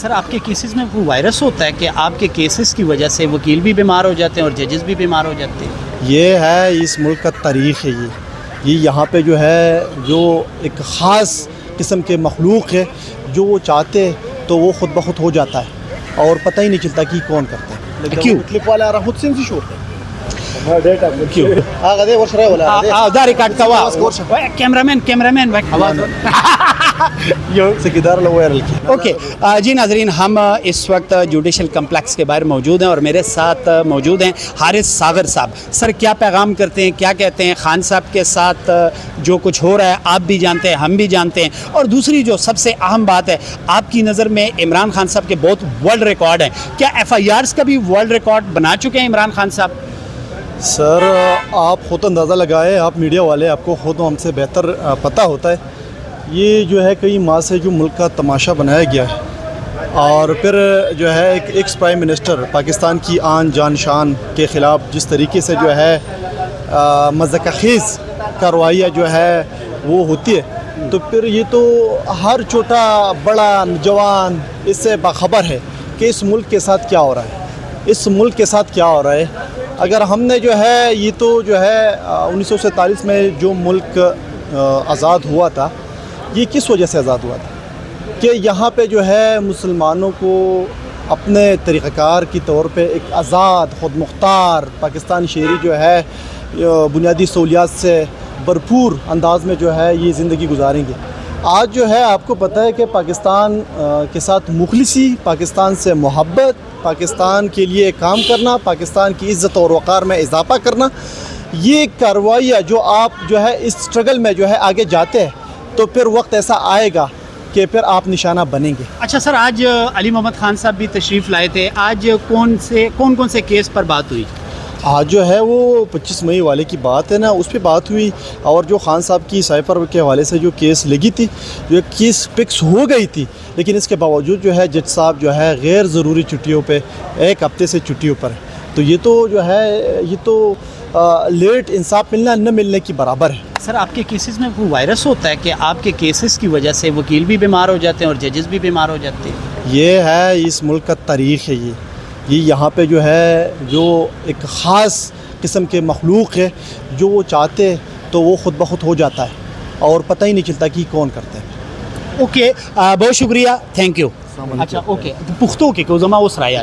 سر آپ کے کیسز میں وہ وائرس ہوتا ہے کہ آپ کے کیسز کی وجہ سے وکیل بھی بیمار ہو جاتے ہیں اور ججز بھی بیمار ہو جاتے ہیں؟ یہ ہے اس ملک کا تاریخ ہے، یہ یہاں پہ جو ہے جو ایک خاص قسم کے مخلوق ہے، جو وہ چاہتے تو وہ خود بخود ہو جاتا ہے اور پتہ ہی نہیں چلتا کہ کون کرتا ہے. کیوں؟ کلپ والے آ رہا خود سے شو کیوں؟ داری کاٹ کا کیمرامین اوکے جی ناظرین، ہم اس وقت جوڈیشل کمپلیکس کے باہر موجود ہیں اور میرے ساتھ موجود ہیں حارث ساغر صاحب. سر کیا پیغام کرتے ہیں، کیا کہتے ہیں؟ خان صاحب کے ساتھ جو کچھ ہو رہا ہے آپ بھی جانتے ہیں، ہم بھی جانتے ہیں، اور دوسری جو سب سے اہم بات ہے، آپ کی نظر میں عمران خان صاحب کے بہت ورلڈ ریکارڈ ہیں، کیا FIRs کا بھی ورلڈ ریکارڈ بنا چکے ہیں عمران خان صاحب؟ سر آپ خود اندازہ لگائے، آپ میڈیا والے، آپ کو خود ہم سے بہتر پتہ ہوتا ہے. یہ جو ہے کئی ماہ سے جو ملک کا تماشا بنایا گیا ہے، اور پھر جو ہے ایک ایکس پرائم منسٹر پاکستان کی آن جان شان کے خلاف جس طریقے سے جو ہے مذاق خیز کارروائیاں جو ہے وہ ہوتی ہے، تو پھر یہ تو ہر چھوٹا بڑا جوان اس سے باخبر ہے کہ اس ملک کے ساتھ کیا ہو رہا ہے، اس ملک کے ساتھ کیا ہو رہا ہے. اگر ہم نے جو ہے یہ تو جو ہے 1947 میں جو ملک آزاد ہوا تھا، یہ کس وجہ سے آزاد ہوا تھا کہ یہاں پہ جو ہے مسلمانوں کو اپنے طریقہ کار کی طور پہ ایک آزاد خود مختار پاکستان شہری جو ہے بنیادی سہولیات سے بھرپور انداز میں جو ہے یہ زندگی گزاریں گے. آج جو ہے آپ کو پتہ ہے کہ پاکستان کے ساتھ مخلصی، پاکستان سے محبت، پاکستان کے لیے کام کرنا، پاکستان کی عزت اور وقار میں اضافہ کرنا، یہ کارروائیاں جو آپ جو ہے اس اسٹرگل میں جو ہے آگے جاتے ہیں تو پھر وقت ایسا آئے گا کہ پھر آپ نشانہ بنیں گے. اچھا سر، آج علی محمد خان صاحب بھی تشریف لائے تھے، آج کون سے کیس پر بات ہوئی؟ آج جو ہے وہ 25 مئی والے کی بات ہے نا، اس پہ بات ہوئی، اور جو خان صاحب کی سائفر کے حوالے سے جو کیس لگی تھی، جو کیس فکس ہو گئی تھی، لیکن اس کے باوجود جو ہے جج صاحب جو ہے غیر ضروری چھٹیوں پہ ایک ہفتے سے چھٹیوں پر ہے. تو یہ تو جو ہے یہ تو لیٹ انصاف ملنا نہ ملنے کی برابر ہے. سر آپ کے کیسز میں وہ وائرس ہوتا ہے کہ آپ کے کیسز کی وجہ سے وکیل بھی بیمار ہو جاتے ہیں اور ججز بھی بیمار ہو جاتے ہیں؟ یہ ہے اس ملک کا تاریخ ہے، یہ یہاں پہ جو ہے جو ایک خاص قسم کے مخلوق ہے، جو وہ چاہتے تو وہ خود بخود ہو جاتا ہے اور پتہ ہی نہیں چلتا کہ کون کرتا ہے. اوکے بہت شکریہ، تھینک یو. اچھا اوکے پختو کے کو زما اس رائے